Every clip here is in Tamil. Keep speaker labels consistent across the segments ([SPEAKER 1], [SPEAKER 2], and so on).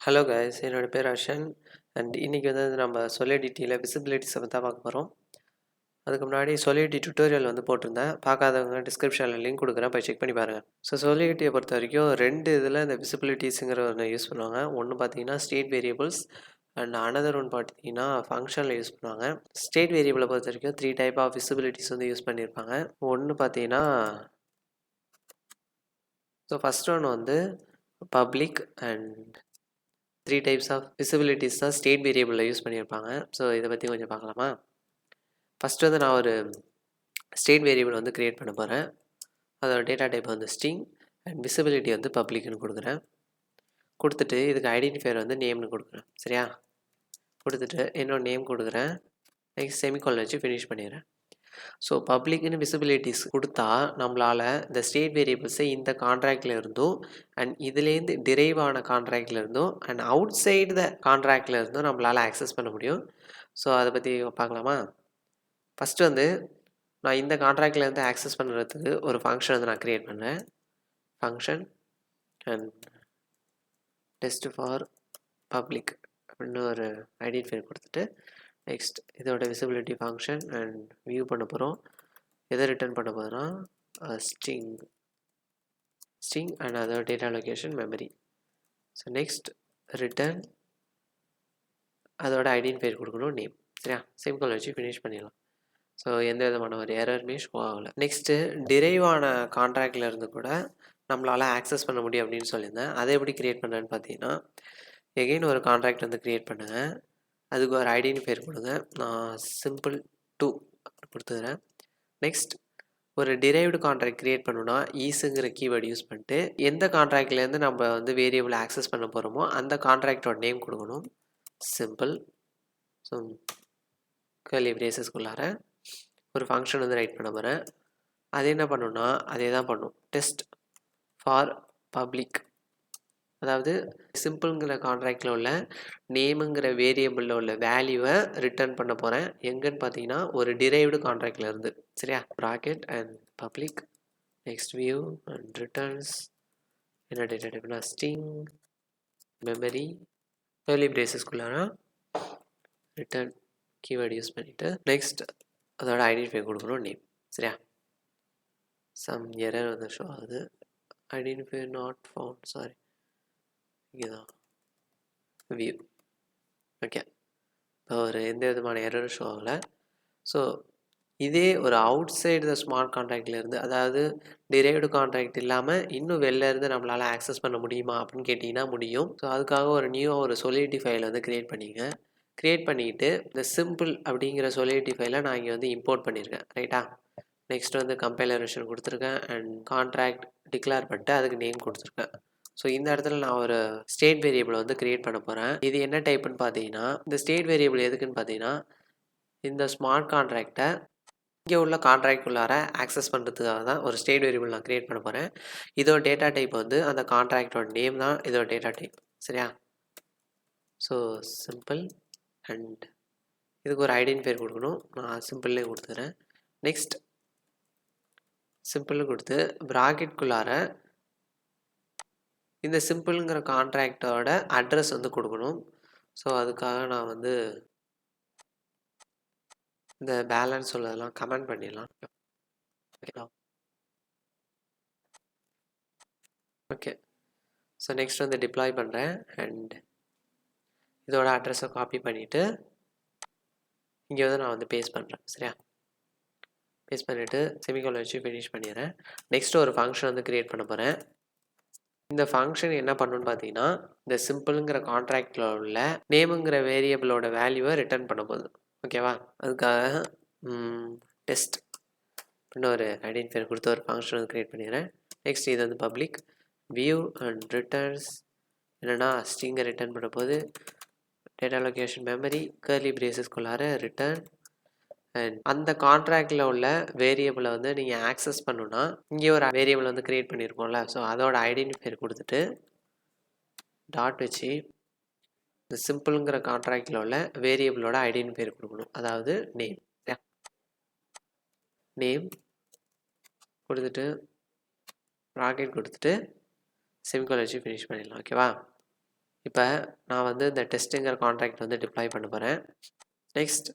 [SPEAKER 1] ஹலோ கைஸ், என்னோட பேர் அஷன். இன்றைக்கி நம்ம சொலிடிட்டியில் விசிபிலிட்டிஸை பற்றி தான் பார்க்க போகிறோம். அதுக்கு முன்னாடி சொலிடிட்டி டுட்டோரியல் போட்டிருந்தேன். பார்க்காதவங்க டிஸ்கிரிப்ஷனில் லிங்க் கொடுக்குறேன், போய் செக் பண்ணி பாருங்கள். சொலிடிட்டியை பொறுத்த வரைக்கும் 2 இதில் இந்த விசிபிலிட்டிஸுங்கிற ஒன்று யூஸ் பண்ணுவாங்க. ஒன்று பார்த்தீங்கன்னா ஸ்டேட் வேரியபிள்ஸ் அண்ட் அனதர் ஒன்று பார்த்தீங்கன்னா ஃபங்க்ஷனில் யூஸ் பண்ணுவாங்க. ஸ்டேட் வேரியபிளை பொறுத்த வரைக்கும் 3 டைப் ஆஃப் விசிபிலிட்டிஸ் யூஸ் பண்ணியிருப்பாங்க. ஒன்று பார்த்தீங்கன்னா ஃபஸ்ட் ஒன்று public and 3 types of visibilities தான் ஸ்டேட் வேரியபிளில் யூஸ் பண்ணியிருப்பாங்க. இதை பற்றி கொஞ்சம் பார்க்கலாமா? ஃபஸ்ட்டு நான் ஒரு ஸ்டேட் வேரியபிள் க்ரியேட் பண்ண போகிறேன். அதோட data type string and visibility பப்ளிக்னு கொடுக்குறேன். கொடுத்துட்டு இதுக்கு ஐடென்டிஃபையர் நேம்னு கொடுக்குறேன். சரியா? கொடுத்துட்டு என்னோட நேம் கொடுக்குறேன். நெக்ஸ்ட் செமிகோலன் வச்சு ஃபினிஷ் பண்ணிடுறேன். பப்ளிக்னு விசிபிலிட்டிஸ் கொடுத்தா நம்மளால் இந்த ஸ்டேட் வேரியபிள்ஸை இந்த கான்ட்ராக்டில் இருந்தும் அண்ட் இதுலேருந்து டிரைவ் ஆன கான்ட்ராக்டில் இருந்தும் அண்ட் அவுட் சைடு த கான்ட்ராக்டில் இருந்தும் நம்மளால் ஆக்சஸ் பண்ண முடியும். அதை பற்றி பார்க்கலாமா? ஃபஸ்ட்டு நான் இந்த கான்ட்ராக்ட்லேருந்து ஆக்சஸ் பண்ணுறதுக்கு ஒரு ஃபங்க்ஷன் நான் க்ரியேட் பண்ணேன். Function and test for public அப்படின்னு ஒரு ஐடென்டிஃபையர் கொடுத்துட்டு நெக்ஸ்ட் இதோட விசிபிலிட்டி ஃபங்க்ஷன் அண்ட் வியூ பண்ண போகிறோம். எதை ரிட்டர்ன் பண்ண போதுன்னா ஸ்ட்ரிங் அண்ட் அதோட data location memory. Next return அதோட ஐடென்டிஃபையர் கொடுக்கணும் நேம். சரியா? சிம்பிள் வச்சு ஃபினிஷ் பண்ணிடலாம். எந்த விதமான ஒரு எரருமே ஷோ ஆகலை. நெக்ஸ்ட்டு டிரைவ் ஆன கான்ட்ராக்டில் இருந்து கூட நம்மளால் ஆக்சஸ் பண்ண முடியும் அப்படின்னு சொல்லியிருந்தேன். அதை எப்படி க்ரியேட் பண்ணேன்னு பார்த்தீங்கன்னா எகெயின் ஒரு கான்ட்ராக்ட் க்ரியேட் பண்ணுங்கள். அதுக்கு ஒரு ஐடென்டிஃபையர் கொடுங்க. நான் சிம்பிள் 2 கொடுத்துக்கிறேன். நெக்ஸ்ட் ஒரு டிரைவ்டு கான்ட்ராக்ட் க்ரியேட் பண்ணணுன்னா ஈஸுங்கிற கீவேர்டு யூஸ் பண்ணிட்டு எந்த கான்ட்ராக்ட்லேருந்து நம்ம வேரியபிள் ஆக்சஸ் பண்ண போகிறோமோ அந்த கான்ட்ராக்டோட நேம் கொடுக்கணும். சிம்பிள் கர்லி பிரேசஸ்க்குள்ளார ஒரு ஃபங்க்ஷன் ரைட் பண்ண போகிறேன். அது என்ன பண்ணுன்னா அதே தான் பண்ணும். டெஸ்ட் ஃபார் பப்ளிக், அதாவது சிம்பிள்ங்கிற கான்ட்ராக்டில் உள்ள நேமுங்கிற வேரியபிளில் உள்ள வேல்யூவை ரிட்டர்ன் பண்ண போகிறேன். எங்கன்னு பார்த்தீங்கன்னா ஒரு டிரைவ்டு கான்ட்ராக்டில் இருந்து. சரியா? Bracket and public next view and returns என்ன டேட்டா டைப்னா ஸ்ட்ரிங் மெமரி கர்லி பிரேசஸ்க்குள்ளார ரிட்டர்ன் கீவேர்டு யூஸ் பண்ணிவிட்டு நெக்ஸ்ட் அதோட ஐடென்டிஃபை கொடுக்கணும் நேம். சரியா? சம் எரர் ஷோ ஆகுது. ஐடென்டிஃபை நாட் ஃபவுண்ட், சாரி, இதுதான் வியூ. ஓகே, இப்போ எந்த விதமான எரரும் ஷோ ஆகலை. இதே ஒரு அவுட் சைடு த ஸ்மார்ட் கான்ட்ராக்ட்லேருந்து, அதாவது டிரைவ்டு கான்ட்ராக்ட் இல்லாமல் இன்னும் வெளில இருந்து நம்மளால் ஆக்சஸ் பண்ண முடியுமா அப்படின்னு கேட்டிங்கன்னா முடியும். அதுக்காக ஒரு நியூவாக ஒரு சொலிடிட்டி ஃபைல் க்ரியேட் பண்ணிங்க. க்ரியேட் பண்ணிக்கிட்டு இந்த சிம்பிள் அப்படிங்கிற சொலிடிட்டி ஃபைலை நான் இங்கே இம்போர்ட் பண்ணியிருக்கேன். ரைட்டா? நெக்ஸ்ட் கம்பைலர் வெர்ஷன் கொடுத்துருக்கேன் அண்ட் கான்ட்ராக்ட் டிக்ளேர் பண்ணிட்டு அதுக்கு நேம் கொடுத்துருக்கேன். இந்த இடத்துல நான் ஒரு ஸ்டேட் வேரியபிள் க்ரியேட் பண்ண போகிறேன். இது என்ன டைப்புன்னு பார்த்தீங்கன்னா இந்த ஸ்டேட் வேரியபிள் எதுக்குன்னு பார்த்தீங்கன்னா இந்த ஸ்மார்ட் கான்ட்ராக்டை இங்கே உள்ள கான்ட்ராக்டுள்ளார ஆக்சஸ் பண்ணுறதுக்காக தான் ஒரு ஸ்டேட் வேரியபிள் நான் க்ரியேட் பண்ண போகிறேன். இதோட டேட்டா டைப் அந்த கான்ட்ராக்டோட நேம் தான் இதோட டேட்டா டைப். சரியா? சிம்பிள் அண்ட் இதுக்கு ஒரு ஐடென்டிஃபையர் கொடுக்கணும். நான் சிம்பிள்லேயே கொடுத்துக்கிறேன். நெக்ஸ்ட் சிம்பிள்னு கொடுத்து ப்ராக்கெட்குள்ளார இந்த சிம்பிள்ங்கிற கான்ட்ராக்டோட அட்ரஸ் கொடுக்கணும். அதுக்காக நான் இந்த பேலன்ஸ் உள்ளதெல்லாம் கமெண்ட் பண்ணிடலாம். ஓகே, நெக்ஸ்ட் டிப்ளாய் பண்ணுறேன் அண்ட் இதோட அட்ரஸை காப்பி பண்ணிவிட்டு இங்கே நான் பேஸ்ட் பண்ணுறேன். சரியா? பேஸ்ட் பண்ணிவிட்டு செமிகோலன் வச்சு ஃபினிஷ் பண்ணிடுறேன். நெக்ஸ்ட் ஒரு ஃபங்க்ஷன் க்ரியேட் பண்ண போகிறேன். இந்த ஃபங்க்ஷன் என்ன பண்ணணும்னு பார்த்தீங்கன்னா இந்த சிம்பிள்ங்கிற கான்ட்ராக்டில் உள்ள நேமுங்கிற வேரியபிளோட வேல்யூவை ரிட்டர்ன் பண்ண போகுது. ஓகேவா? அதுக்காக டெஸ்ட் இன்னொரு ஐடென்டிஃபையர் கொடுத்து ஒரு ஃபங்க்ஷன் க்ரியேட் பண்ணிடுறேன். நெக்ஸ்ட் இது பப்ளிக் வியூ அண்ட் ரிட்டர்ன்ஸ் என்னென்னா ஸ்ட்ரிங்கை ரிட்டர்ன் பண்ண போது டேட்டா லொக்கேஷன் மெமரி கர்லி பிரேசஸ்க்குள்ளார ரிட்டர்ன் அண்ட் அந்த கான்ட்ராக்டில் உள்ள வேரியபிளை நீங்கள் ஆக்சஸ் பண்ணணுன்னா இங்கே ஒரு வேரியபிள் க்ரியேட் பண்ணியிருக்கோம்ல, அதோட ஐடென்டிஃபையர் கொடுத்துட்டு டாட் வச்சு இந்த சிம்பிள்ங்கிற கான்ட்ராக்டில் உள்ள வேரியபிளோட ஐடென்டிஃபையர் கொடுக்கணும். அதாவது நேம் கொடுத்துட்டு ப்ராக்கெட் கொடுத்துட்டு செமிகோலன் வச்சு ஃபினிஷ் பண்ணிடலாம். ஓகேவா? இப்போ நான் வந்து இந்த டெஸ்ட்டுங்கிற கான்ட்ராக்ட் வந்து டிப்ளாய் பண்ண போகிறேன். நெக்ஸ்ட்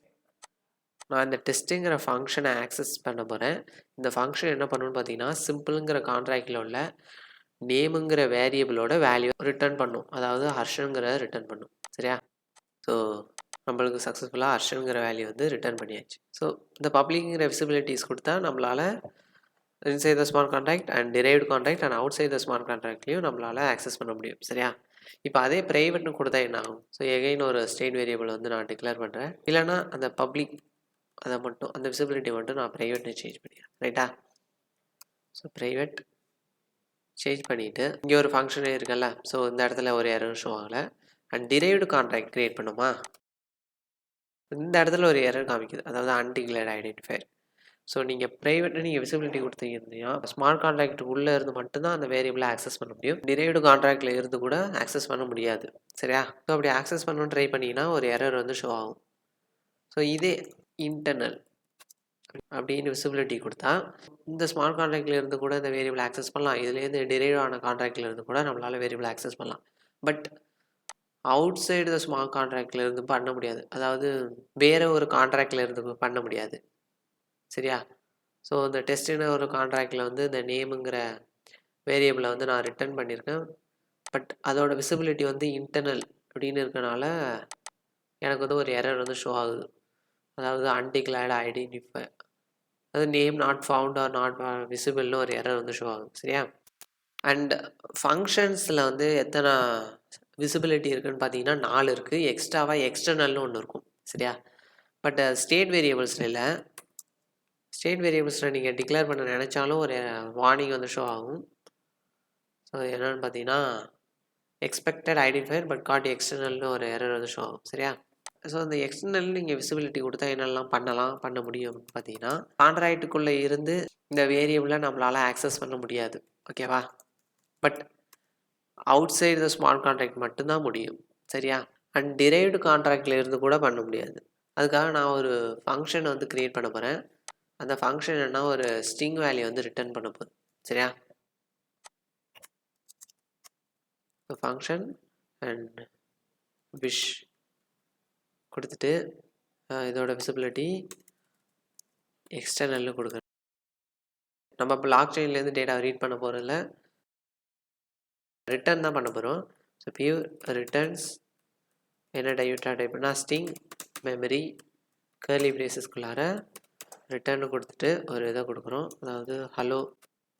[SPEAKER 1] நான் இந்த டெஸ்ட்டுங்கிற ஃபங்க்ஷனை ஆக்சஸ் பண்ண போகிறேன். இந்த ஃபங்க்ஷன் என்ன பண்ணணும்னு பார்த்தீங்கன்னா, சிம்பிளுங்கிற கான்ட்ராக்டில் உள்ள நேமுங்கிற வேரியபிளோட வேல்யூ ரிட்டர்ன் பண்ணும். அதாவது ஹர்ஷனுங்கிறத ரிட்டர்ன் பண்ணும். சரியா? ஸோ நம்மளுக்கு சக்ஸஸ்ஃபுல்லாக ஹர்ஷனுங்கிற வேல்யூ வந்து ரிட்டர்ன் பண்ணியாச்சு. ஸோ இந்த பப்ளிக்ங்கிற விசிபிலிட்டிஸ் கொடுத்தா நம்மளால் inside the smart contract and derived contract and outside the smart கான்ட்ராக்ட்லையும் நம்மளால் ஆக்சஸ் பண்ண முடியும். சரியா? இப்போ அதே ப்ரைவேட்னு கொடுத்தா என்ன ஆகும்? ஸோ எகைன் ஒரு ஸ்டேட் வேரியபிள் வந்து நான் டிக்ளேர் பண்ணுறேன். இல்லைனா அந்த பப்ளிக் அதை மட்டும் அந்த விசிபிலிட்டி மட்டும் நான் ப்ரைவேட்னு சேஞ்ச் பண்ணிடுறேன். ரைட்டா? ஸோ ப்ரைவேட் சேஞ்ச் பண்ணிவிட்டு இங்கே ஒரு ஃபங்க்ஷன் இருக்குல்ல, ஸோ இந்த இடத்துல ஒரு எரர் ஷோ ஆகலை. அண்ட் டிரைவ்டு கான்ட்ராக்ட் க்ரியேட் பண்ணுமா, இந்த இடத்துல ஒரு எரர் காமிக்குது, அதாவது அன்டிக்ளேர்ட் ஐடென்டிஃபையர். ஸோ நீங்கள் ப்ரைவேட்னு நீங்கள் விசிபிலிட்டி கொடுத்தீங்கன்னா ஸ்மார்ட் கான்ட்ராக்ட் உள்ளே இருந்து மட்டும்தான் அந்த வேரியபிளை ஆக்சஸ் பண்ண முடியும். டிரைவ்டு கான்ட்ராக்டில் இருந்து கூட ஆக்சஸ் பண்ண முடியாது. சரியா? ஸோ அப்படி ஆக்சஸ் பண்ணணும்னு ட்ரை பண்ணிங்கன்னா ஒரு எரர் வந்து ஷோ ஆகும். ஸோ இதே இன்டர்னல் அப்படின்னு விசிபிலிட்டி கொடுத்தா இந்த ஸ்மார்ட் கான்ட்ராக்டில் இருந்து கூட இந்த வேரியபிள் ஆக்சஸ் பண்ணலாம். இதுலேருந்து டிரைவ் ஆன கான்ட்ராக்டில் இருந்து கூட நம்மளால் வேரியபிள் ஆக்சஸ் பண்ணலாம். But outside the smart கான்ட்ராக்டில் இருந்து பண்ண முடியாது. அதாவது வேறு ஒரு கான்ட்ராக்டில் இருந்து பண்ண முடியாது. சரியா? ஸோ இந்த டெஸ்ட்டுன்னு ஒரு கான்ட்ராக்டில் வந்து இந்த நேமுங்கிற வேரியபிளை வந்து நான் ரிட்டர்ன் பண்ணியிருக்கேன். பட் அதோட விசிபிலிட்டி வந்து இன்டர்னல் அப்படின்னு இருக்கனால எனக்கு வந்து ஒரு எரர் வந்து ஷோ ஆகுது. அதாவது அன்டிக்ளேர்டு ஐடென்டிஃபை, அது name not found or not விசிபிள்னு ஒரு எரர் வந்து ஷோ ஆகும். சரியா? அண்ட் ஃபங்க்ஷன்ஸில் வந்து எத்தனை விசிபிலிட்டி இருக்குதுன்னு பார்த்தீங்கன்னா 4 இருக்குது. எக்ஸ்ட்ராவாக எக்ஸ்டர்னல்னு ஒன்று இருக்கும். சரியா? பட் ஸ்டேட் வேரியபிள்ஸில் இல்லை. ஸ்டேட் வேரியபிள்ஸில் நீங்கள் டிக்ளேர் பண்ண நினச்சாலும் ஒரு வார்னிங் வந்து ஷோ ஆகும். ஸோ என்னென்னு பார்த்தீங்கன்னா எக்ஸ்பெக்டட் ஐடென்டிஃபையர் பட் காட் எக்ஸ்டர்னல்னு ஒரு எரர் வந்து ஷோ ஆகும். சரியா? ஸோ அந்த எக்ஸ்டர்னல் நீங்கள் விசிபிலிட்டி கொடுத்தா என்னெல்லாம் பண்ண முடியும் அப்படின்னு பார்த்தீங்கன்னா கான்ட்ராக்டுக்குள்ளே இருந்து இந்த வேரியபிளை நம்மளால் ஆக்சஸ் பண்ண முடியாது. ஓகேவா? But outside the smart contract மட்டும்தான் முடியும். சரியா? அண்ட் டிரைவ்டு கான்ட்ராக்டில் இருந்து கூட பண்ண முடியாது. அதுக்காக நான் ஒரு ஃபங்க்ஷன் வந்து க்ரியேட் பண்ண போகிறேன். அந்த ஃபங்க்ஷன் என்ன ஒரு ஸ்ட்ரிங் வேல்யூ வந்து ரிட்டர்ன் பண்ண போகுது. சரியா? ஃபங்க்ஷன் அண்ட் விஷ் கொடுத்துட்டு இதோட விசிபிலிட்டி எக்ஸ்டர்னல்னு கொடுக்குறேன். நம்ம பிளாக் செயின்லேருந்து டேட்டா ரீட் பண்ண போகிறதில்ல, ரிட்டர்ன் தான் பண்ண போகிறோம். ஸோ பியூர் ரிட்டர்ன்ஸ் என்ன டைப் பண்ணால் ஸ்ட்ரிங் மெமரி கர்லி பிரேசஸ்குள்ளார ரிட்டர்னு கொடுத்துட்டு ஒரு இதை கொடுக்குறோம். அதாவது ஹலோ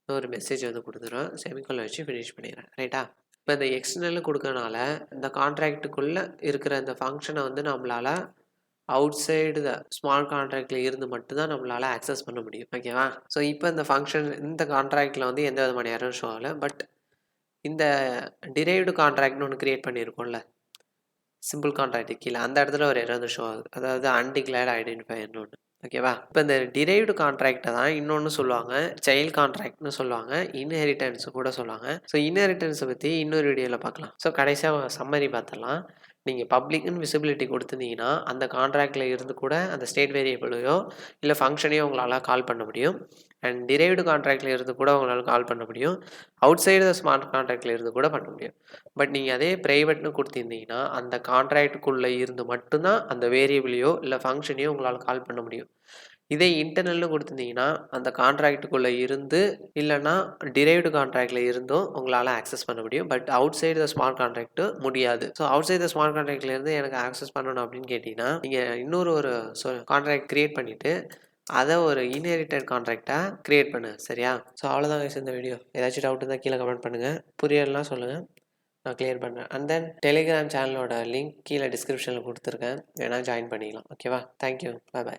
[SPEAKER 1] ஒரு மெசேஜ் வந்து கொடுத்துறோம். செமிகோலன் வச்சு ஃபினிஷ் பண்ணிடுறேன். ரைட்டா? இப்போ இந்த எக்ஸ்டர்னல் கொடுக்கறனால இந்த கான்ட்ராக்டுக்குள்ளே இருக்கிற இந்த ஃபங்க்ஷனை வந்து நம்மளால் அவுட் சைடு த ஸ்மார்ட் கான்ட்ராக்டில் இருந்து மட்டும்தான் நம்மளால் ஆக்சஸ் பண்ண முடியும். ஓகேவா? ஸோ இப்போ இந்த ஃபங்க்ஷன் இந்த கான்ட்ராக்டில் வந்து எந்த விதமான எரர் ஷோ ஆகலை. பட் இந்த டிரைவ்டு கான்ட்ராக்ட்னு ஒன்று க்ரியேட் பண்ணியிருக்கோம்ல, சிம்பிள் கான்ட்ராக்ட் கீழே, அந்த இடத்துல ஒரு எரர் வந்து ஷோ ஆகுது. அதாவது அன்டிக்ளேர்டு ஐடென்டிஃபையர்னு ஒன்று. ஓகேவா? இப்போ இந்த டிரைவ்டு கான்ட்ராக்டை தான் இன்னொன்று சொல்லுவாங்க, சைல்ட் கான்ட்ராக்ட்னு சொல்லுவாங்க, இன்ஹெரிட்டன்ஸ் கூட சொல்லுவாங்க. ஸோ இன்ஹெரிட்டன்ஸை பற்றி இன்னொரு வீடியோவில் பார்க்கலாம். ஸோ கடைசியாக சம்மரி பார்த்துடலாம். நீங்கள் பப்ளிக்னு விசிபிலிட்டி கொடுத்துருந்தீங்கன்னா அந்த கான்ட்ராக்டில் இருந்து கூட அந்த ஸ்டேட் வேரியபிளையோ இல்லை ஃபங்க்ஷனையோ உங்களால் கால் பண்ண முடியும். அண்ட் டிரைவ்டு கான்ட்ராக்டில் இருந்து கூட உங்களால் கால் பண்ண முடியும். அவுட் சைடு த ஸ்மார்ட் கான்ட்ராக்டில் இருந்து கூட பண்ண முடியும். பட் நீங்கள் அதே ப்ரைவேட்னு கொடுத்துருந்தீங்கன்னா அந்த கான்ட்ராக்டுக்குள்ளே இருந்து மட்டும்தான் அந்த வேரியபிளையோ இல்லை ஃபங்க்ஷனையோ உங்களால் கால் பண்ண முடியும். இதே இன்டர்னல்னு கொடுத்துருந்தீங்கன்னா அந்த கான்ட்ராக்டுக்குள்ளே இருந்து இல்லைனா டிரைவ்டு கான்ட்ராக்டில் இருந்தும் உங்களால் ஆக்சஸ் பண்ண முடியும். But outside the smart contract முடியாது. So outside the smart கான்ட்ராக்டில் இருந்து எனக்கு ஆக்சஸ் பண்ணணும் அப்படின்னு கேட்டிங்கன்னா நீங்கள் இன்னொரு ஒரு கான்ட்ராக்ட் க்ரியேட் பண்ணிவிட்டு அதை ஒரு இன்ஹெரிட்டட் கான்ட்ராக்டாக க்ரியேட் பண்ணு. சரியா? ஸோ அவ்வளோதான் இந்த வீடியோ. ஏதாச்சும் டவுட் இருந்தால் கீழே கமெண்ட் பண்ணுங்கள். புரியலாம் சொல்லுங்கள், நான் கிளியர் பண்ணுறேன். அண்ட் தென் டெலிகிராம் சேனலோட லிங்க் கீழே டிஸ்கிரிப்ஷனில் கொடுத்துருக்கேன், வேணால் ஜாயின் பண்ணிக்கலாம். ஓகேவா? தேங்க்யூ. பாய்.